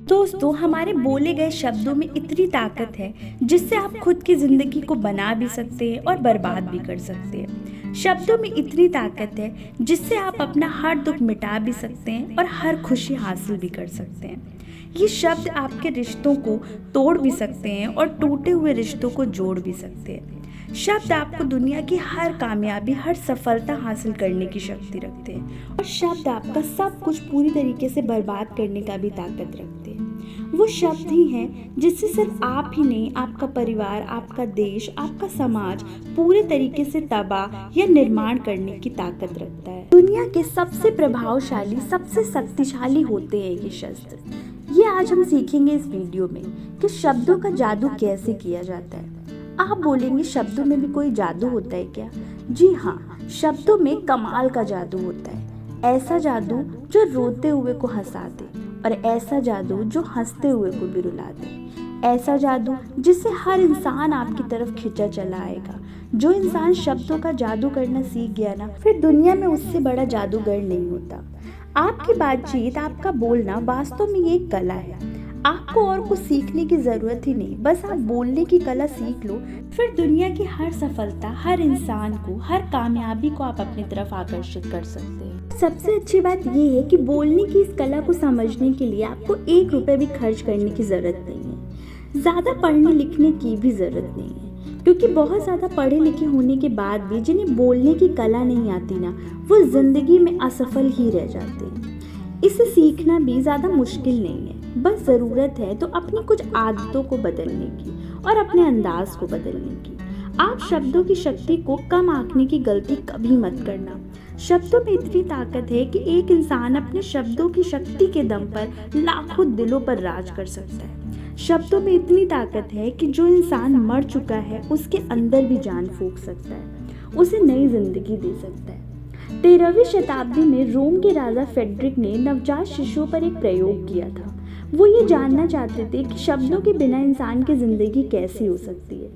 दोस्तों, हमारे बोले गए शब्दों में इतनी ताकत है जिससे आप खुद की जिंदगी को बना भी सकते हैं और बर्बाद भी कर सकते हैं। शब्दों में इतनी ताकत है जिससे आप अपना हर दुख मिटा भी सकते हैं और हर खुशी हासिल भी कर सकते हैं। ये शब्द आपके रिश्तों को तोड़ भी सकते हैं और टूटे हुए रिश्तों को जोड़ भी सकते हैं। शब्द आपको दुनिया की हर कामयाबी, हर सफलता हासिल करने की शक्ति रखते हैं और शब्द आपका सब कुछ पूरी तरीके से बर्बाद करने का भी ताकत रखते हैं। वो शब्द ही हैं जिससे सिर्फ आप ही नहीं, आपका परिवार, आपका देश, आपका समाज पूरे तरीके से तबाह या निर्माण करने की ताकत रखता है। दुनिया के सबसे प्रभावशाली, सबसे शक्तिशाली होते हैं ये शस्त्र। ये आज हम सीखेंगे इस वीडियो में कि शब्दों का जादू कैसे किया जाता है। आप बोलेंगे, शब्दों में भी कोई जादू होता है क्या? जी हाँ, शब्दों में कमाल का जादू होता है। ऐसा जादू जो रोते हुए को हंसा दे और ऐसा जादू जो हंसते हुए को भी रुला दे। ऐसा जादू जिससे हर इंसान आपकी तरफ खिंचा चला आएगा। जो इंसान शब्दों का जादू करना सीख गया ना, फिर दुनिया में उससे बड़ा जादूगर नहीं होता। आपकी बातचीत, आपका बोलना वास्तव में ये एक कला है। आपको और कुछ सीखने की जरूरत ही नहीं, बस आप बोलने की कला सीख लो, फिर दुनिया की हर सफलता, हर इंसान को, हर कामयाबी को आप अपनी तरफ आकर्षित कर सकते हैं। सबसे अच्छी बात ये है कि बोलने की इस कला को समझने के लिए आपको 1 रुपए भी खर्च करने की जरूरत नहीं है। ज्यादा पढ़ने लिखने की भी जरूरत नहीं है, क्योंकि बहुत ज्यादा पढ़े लिखे होने के बाद भी जिन्हें बोलने की कला नहीं आती ना, वो जिंदगी में असफल ही रह जाते हैं। इसे सीखना भी ज्यादा मुश्किल नहीं है, बस ज़रूरत है तो अपनी कुछ आदतों को बदलने की और अपने अंदाज को बदलने की। आप शब्दों की शक्ति को कम आंकने की गलती कभी मत करना। शब्दों में इतनी ताकत है कि एक इंसान अपने शब्दों की शक्ति के दम पर लाखों दिलों पर राज कर सकता है। शब्दों में इतनी ताकत है कि जो इंसान मर चुका है उसके अंदर भी जान फूंक सकता है, उसे नई जिंदगी दे सकता है। 13वीं शताब्दी में रोम के राजा फेडरिक ने नवजात शिशुओं पर एक प्रयोग किया था। वो ये जानना चाहते थे कि शब्दों के बिना इंसान की जिंदगी कैसी हो सकती है।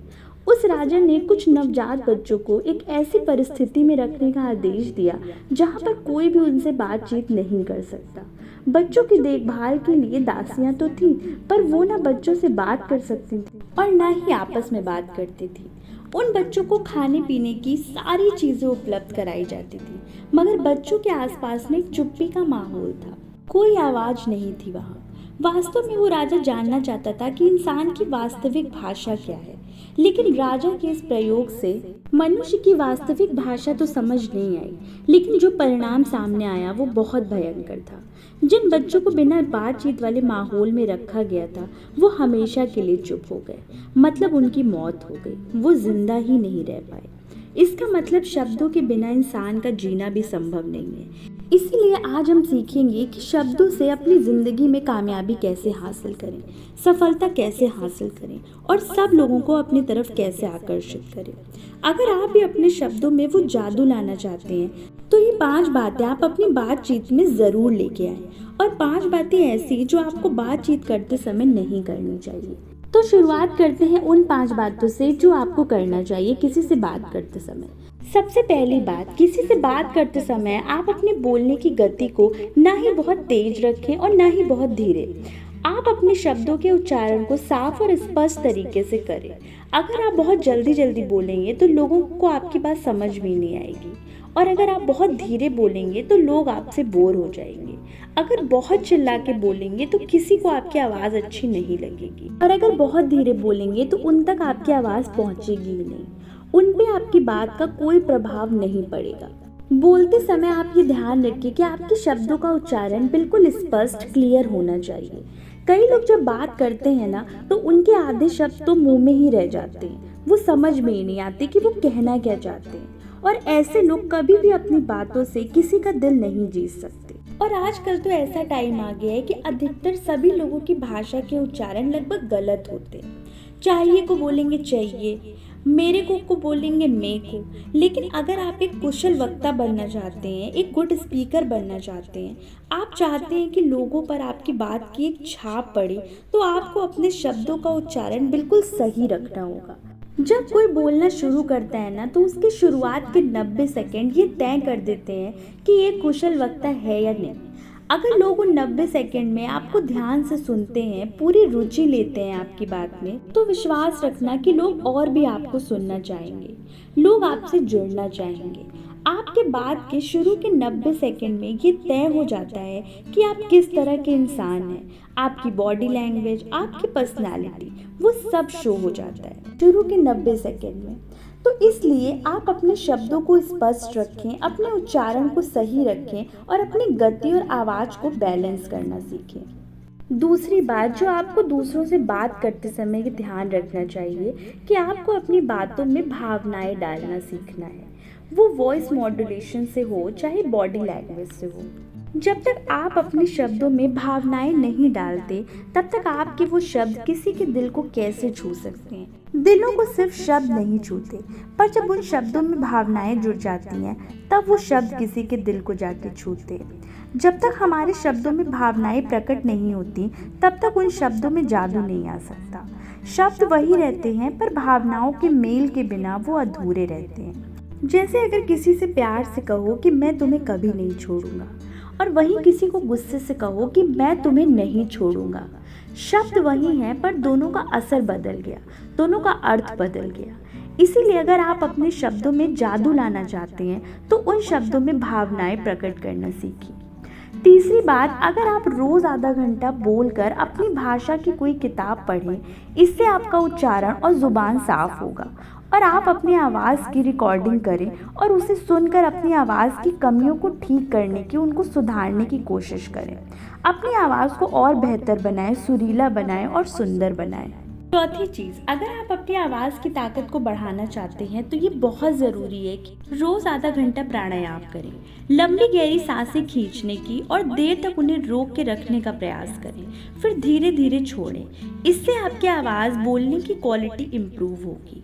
उस राजा ने कुछ नवजात बच्चों को एक ऐसी परिस्थिति में रखने का आदेश दिया जहाँ पर कोई भी उनसे बातचीत नहीं कर सकता। बच्चों की देखभाल के लिए दासियां तो थीं, पर वो ना बच्चों से बात कर सकती थी और ना ही आपस में बात करती थी। उन बच्चों को खाने पीने की सारी चीजें उपलब्ध कराई जाती थी, मगर बच्चों के आसपास में एक चुप्पी का माहौल था। कोई आवाज नहीं थी वहाँ। वास्तव में वो राजा जानना चाहता था कि इंसान की वास्तविक भाषा क्या है, लेकिन राजा के इस प्रयोग से मनुष्य की वास्तविक भाषा तो समझ नहीं आई, लेकिन जो परिणाम सामने आया वो बहुत भयंकर था। जिन बच्चों को बिना बातचीत वाले माहौल में रखा गया था वो हमेशा के लिए चुप हो गए, मतलब उनकी मौत हो गई, वो जिंदा ही नहीं रह पाए। इसका मतलब शब्दों के बिना इंसान का जीना भी संभव नहीं है। इसीलिए आज हम सीखेंगे कि शब्दों से अपनी ज़िंदगी में कामयाबी कैसे हासिल करें, सफलता कैसे हासिल करें और सब लोगों को अपनी तरफ कैसे आकर्षित करें। अगर आप भी अपने शब्दों में वो जादू लाना चाहते हैं तो ये 5 बातें आप अपनी बातचीत में ज़रूर लेके आएँ, और 5 बातें ऐसी जो आपको बातचीत करते समय नहीं करनी चाहिए। तो शुरुआत करते हैं उन 5 बातों से जो आपको करना चाहिए किसी से बात करते समय। सबसे पहली बात, किसी से बात करते समय आप अपने बोलने की गति को ना ही बहुत तेज रखें और ना ही बहुत धीरे। आप अपने शब्दों के उच्चारण को साफ और स्पष्ट तरीके से करें। अगर आप बहुत जल्दी जल्दी बोलेंगे तो लोगों को आपकी बात समझ भी नहीं आएगी, और अगर आप बहुत धीरे बोलेंगे तो लोग आपसे बोर हो जाएंगे। अगर बहुत चिल्ला के बोलेंगे तो किसी को आपकी आवाज़ अच्छी नहीं लगेगी, और अगर बहुत धीरे बोलेंगे तो उन तक आपकी आवाज़ पहुंचेगी ही नहीं, उन पे आपकी बात का कोई प्रभाव नहीं पड़ेगा। बोलते समय आप ये ध्यान रखिए कि आपके शब्दों का उच्चारण बिल्कुल स्पष्ट, क्लियर होना चाहिए। कई लोग जब बात करते हैं ना तो उनके आधे शब्द तो मुंह में ही रह जाते हैं, वो समझ में ही नहीं आते कि वो कहना क्या चाहते हैं, और ऐसे लोग कभी भी अपनी बातों से किसी का दिल नहीं जीत सकते। और आजकल तो ऐसा टाइम आ गया है कि अधिकतर सभी लोगों की भाषा के उच्चारण लगभग गलत होते हैं। चाहिए को बोलेंगे चाहिए, मेरे को बोलेंगे मैं को। लेकिन अगर आप एक कुशल वक्ता बनना चाहते हैं, एक गुड स्पीकर बनना चाहते हैं, आप चाहते हैं कि लोगों पर आपकी बात की एक छाप पड़े, तो आपको अपने शब्दों का उच्चारण बिल्कुल सही रखना होगा। जब कोई बोलना शुरू करता है ना तो उसके शुरुआत के 90 सेकंड ये तय कर देते हैं कि ये कुशल वक्ता है या नहीं। अगर लोग उन 90 सेकंड में आपको ध्यान से सुनते हैं, पूरी रुचि लेते हैं आपकी बात में, तो विश्वास रखना कि लोग और भी आपको सुनना चाहेंगे, लोग आपसे जुड़ना चाहेंगे। आपके बात के शुरू के 90 सेकंड में ये तय हो जाता है कि आप किस तरह के इंसान हैं। आपकी बॉडी लैंग्वेज, आपकी पर्सनालिटी, वो सब शो हो जाता है शुरू के 90 सेकंड में। तो इसलिए आप अपने शब्दों को स्पष्ट रखें, अपने उच्चारण को सही रखें और अपनी गति और आवाज़ को बैलेंस करना सीखें। दूसरी बात जो आपको दूसरों से बात करते समय ध्यान रखना चाहिए कि आपको अपनी बातों में भावनाएं डालना सीखना है। वो वॉइस मॉड्यूलेशन से हो चाहे बॉडी लैंग्वेज से हो। जब तक आप अपने शब्दों में भावनाएं नहीं डालते, तब तक आपके वो शब्द किसी के दिल को कैसे छू सकते हैं। दिलों को सिर्फ शब्द नहीं छूते, पर जब उन शब्दों में भावनाएं जुड़ जाती हैं, तब वो शब्द किसी के दिल को जाके छूते हैं। जब तक हमारे शब्दों में भावनाएं प्रकट नहीं होती, तब तक उन शब्दों में जादू नहीं आ सकता। शब्द वही रहते हैं, पर भावनाओं के मेल के बिना वो अधूरे रहते हैं। जैसे अगर किसी से प्यार से कहो कि मैं तुम्हें कभी नहीं छोड़ूंगा, और वहीं किसी को गुस्से से कहो कि मैं तुम्हें नहीं छोड़ूंगा। शब्द वही हैं, पर दोनों का असर बदल गया, दोनों का अर्थ बदल गया। इसीलिए अगर आप अपने शब्दों में जादू लाना चाहते हैं, तो उन शब्दों में भावनाएं प्रकट करना सीखिए। तीसरी बात, अगर आप रोज आधा घंटा बोलकर अपनी भाषा की कोई किताब पढ़ें, इससे आपका उच्चारण और जुबान साफ होगा और आप अपनी आवाज़ की रिकॉर्डिंग करें और उसे सुनकर अपनी आवाज़ की कमियों को ठीक करने की, उनको सुधारने की कोशिश करें। अपनी आवाज़ को और बेहतर बनाएं, सुरीला बनाएं और सुंदर बनाएं। चौथी चीज़, अगर आप अपनी आवाज़ की ताकत को बढ़ाना चाहते हैं, तो ये बहुत ज़रूरी है कि रोज़ आधा घंटा प्राणायाम करें, लंबी गहरी सांसें खींचने की और देर तक उन्हें रोक के रखने का प्रयास करें, फिर धीरे धीरे छोड़ें। इससे आपकी आवाज़ बोलने की क्वालिटी इम्प्रूव होगी।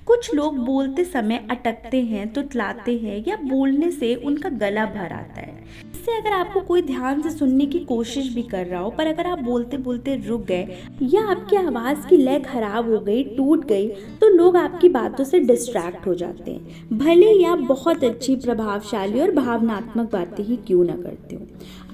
कुछ लोग बोलते समय अटकते हैं, तुतलाते हैं या बोलने से उनका गला भर आता है। इससे अगर आपको कोई ध्यान से सुनने की कोशिश भी कर रहा हो, पर अगर आप बोलते बोलते रुक गए या आपकी आवाज़ की लय खराब हो गई, टूट गई, तो लोग आपकी बातों से डिस्ट्रैक्ट हो जाते हैं, भले ही आप बहुत अच्छी, प्रभावशाली और भावनात्मक बातें ही क्यों ना करते हो।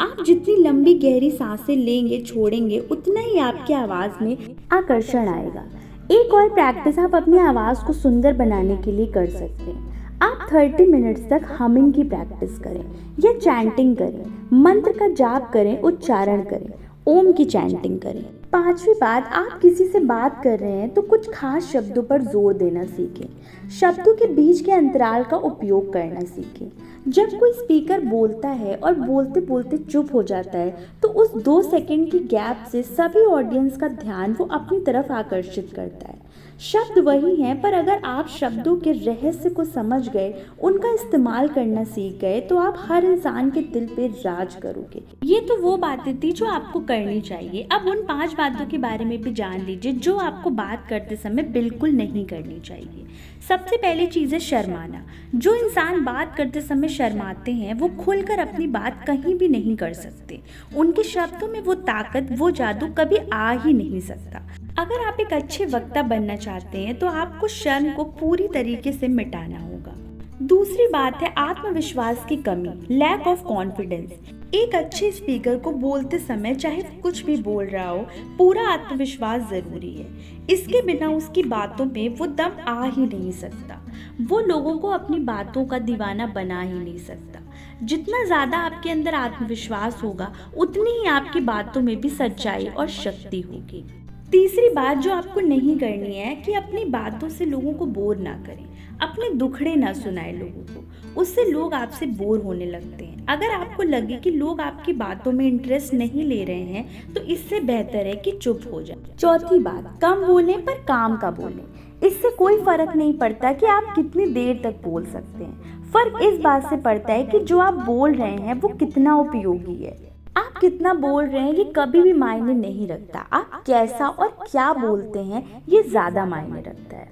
आप जितनी लंबी गहरी सांसें लेंगे, छोड़ेंगे, उतना ही आपकी आवाज़ में आकर्षण आएगा। एक और प्रैक्टिस आप अपनी आवाज़ को सुंदर बनाने के लिए कर सकते हैं। आप 30 मिनट्स तक हमिंग की प्रैक्टिस करें या चैंटिंग करें, मंत्र का जाप करें, उच्चारण करें, ओम की चैंटिंग करें। पांचवी बात, आप किसी से बात कर रहे हैं तो कुछ खास शब्दों पर जोर देना सीखें। शब्दों के बीच के अंतराल का उपयोग करना सीखें। जब कोई स्पीकर बोलता है और बोलते बोलते चुप हो जाता है, तो उस 2 सेकंड की गैप से सभी ऑडियंस का ध्यान वो अपनी तरफ आकर्षित करता है। शब्द वही हैं, पर अगर आप शब्दों के रहस्य को समझ गए, उनका इस्तेमाल करना सीख गए, तो आप हर इंसान के दिल पे राज करोगे। ये तो वो बातें थी जो आपको करनी चाहिए। अब उन 5 बातों के बारे में भी जान लीजिए जो आपको बात करते समय बिल्कुल नहीं करनी चाहिए। सबसे पहली चीज़ है शर्माना। जो इंसान बात करते समय शर्माते हैं, वो खुलकर अपनी बात कहीं भी नहीं कर सकते। उनके शब्दों में वो ताकत, वो जादू कभी आ ही नहीं सकता। अगर आप एक अच्छे वक्ता बनना चाहते हैं, तो आपको शर्म को पूरी तरीके से मिटाना होगा। दूसरी बात है आत्मविश्वास की कमी, लैक ऑफ कॉन्फिडेंस। एक अच्छे स्पीकर को बोलते समय चाहे कुछ भी बोल रहा हो, पूरा आत्मविश्वास जरूरी है। इसके बिना उसकी बातों में वो दम आ ही नहीं सकता। वो लोगों को अपनी बातों का दीवाना बना ही नहीं सकता। जितना ज़्यादा आपके अंदर आत्मविश्वास होगा, उतनी ही आपकी बातों में भी सच्चाई और शक्ति होगी। तीसरी बात जो आपको नहीं करनी है कि अपनी बातों से लोगों को बोर ना करें, अपने दुखड़े ना सुनाएं लोगों को, उससे लोग आपसे बोर होने लगते हैं। अगर आपको लगे कि लोग आपकी बातों में इंटरेस्ट नहीं ले रहे हैं, तो इससे बेहतर है कि चुप हो जाए। चौथी बात, कम बोलें पर काम का बोलें। इससे कोई फर्क नहीं पड़ता कि आप कितनी देर तक बोल सकते हैं। फर्क इस बात से पड़ता है कि जो आप बोल रहे हैं वो कितना उपयोगी है। आप कितना बोल रहे हैं ये कभी भी मायने नहीं रखता, आप कैसा और क्या बोलते हैं ये ज़्यादा मायने रखता है।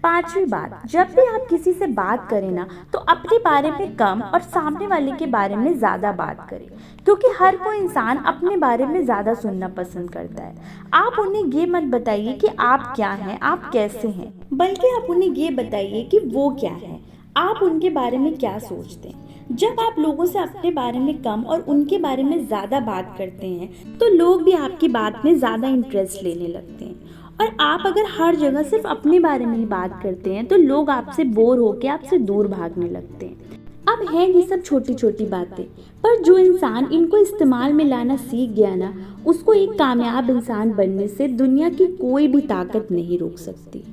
पांचवी बात, जब भी आप किसी से बात करें ना, तो अपने बारे में कम और सामने वाले के बारे में ज़्यादा बात करें, क्योंकि हर कोई इंसान अपने बारे में ज़्यादा सुनना पसंद करता है। आप उन्हें ये मत बताइए कि आप क्या हैं, आप कैसे हैं, बल्कि आप उन्हें ये बताइए कि वो क्या है, आप उनके बारे में क्या सोचते हैं। जब आप लोगों से अपने बारे में कम और उनके बारे में ज़्यादा बात करते हैं तो लोग भी आपकी बात में ज़्यादा इंटरेस्ट लेने लगते हैं। और आप अगर हर जगह सिर्फ अपने बारे में ही बात करते हैं तो लोग आपसे बोर होकर आपसे दूर भागने लगते हैं। अब है ये सब छोटी छोटी बातें, पर जो इंसान इनको इस्तेमाल में लाना सीख गया ना, उसको एक कामयाब इंसान बनने से दुनिया की कोई भी ताकत नहीं रोक सकती।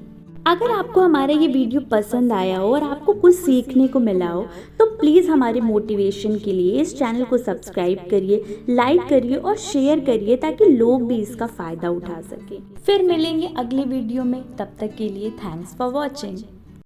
अगर आपको हमारा ये वीडियो पसंद आया हो और आपको कुछ सीखने को मिला हो तो प्लीज़ हमारे मोटिवेशन के लिए इस चैनल को सब्सक्राइब करिए, लाइक करिए और शेयर करिए ताकि लोग भी इसका फ़ायदा उठा सकें। फिर मिलेंगे अगले वीडियो में, तब तक के लिए थैंक्स फॉर वॉचिंग।